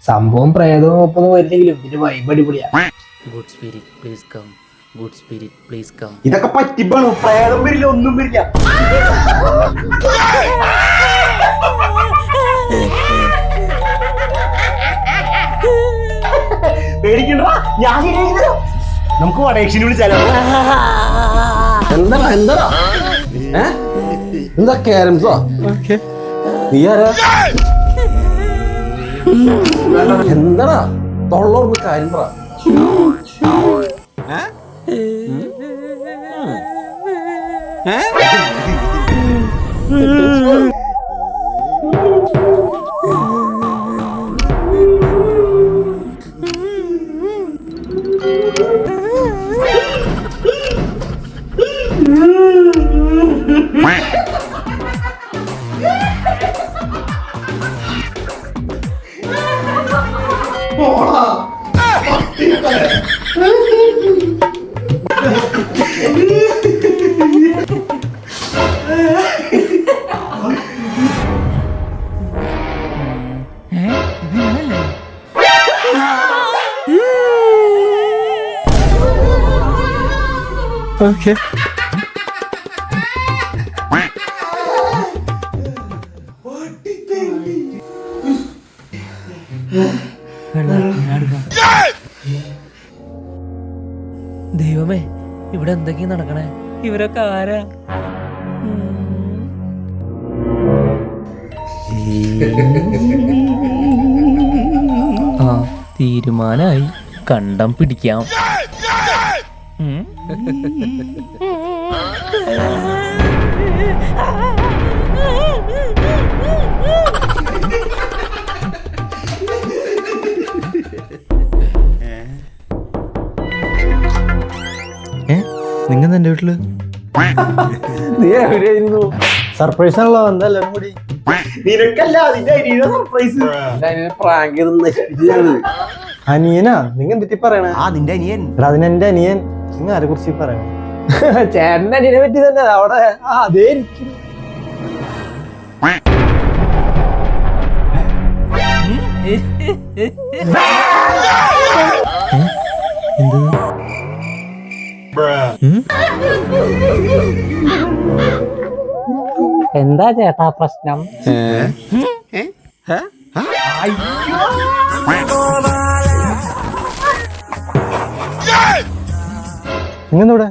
സംഭവം പ്രേതവും ഒപ്പൊന്നും വരില്ലെങ്കിലും ഇതിന്റെ വൈബ് അടിപൊളിയാ. Good spirit please come, good spirit please come. ഇതൊക്കെ പറ്റിപ്പാണ്, പ്രേതം വരില്ല, ഒന്നും വരില്ല. പേടിക്കണ്ട, ഞാൻ നമുക്ക് വടേക്ഷിനെ വിളിച്ചാലോ? എന്താ കാരംസോ? നീ ആരാ? എന്താടാ തൊള്ളോർന്ന് കാര്യം പറ. ഓക്കെ ദൈവമേ, ഇവിടെ എന്തൊക്കെയാ നടക്കണേ? ഇവരൊക്കെ ആരാ? ആ, തീരുമാനായി. കണ്ടം പിടിക്കാം. നിങ്ങൾ എന്റെ വീട്ടില് നീ എവിടെയായിരുന്നു? സർപ്രൈസ് ആണല്ലോ, എന്താ എല്ലാരും കൂടി നിനക്കല്ല, അതിന്റെ അരിയുടെ സർപ്രൈസ്. പ്രാങ്ക് നശിപ്പിച്ചത്. അനിയനാ? നിങ്ങ എന്തിട്ട് പറയണേ? നിന്റെ അനിയൻ. അതിനെന്റെ അനിയൻ. നിങ്ങ ആരെ കുറിച്ച് പറയണേ? ചേട്ടന്റെ അനിയനെ പറ്റി തന്നെ അവിടെ അതേ ഇരിക്കുന്നു. എന്താ ചേട്ടാ പ്രശ്നം? നിങ്ങവിടെ?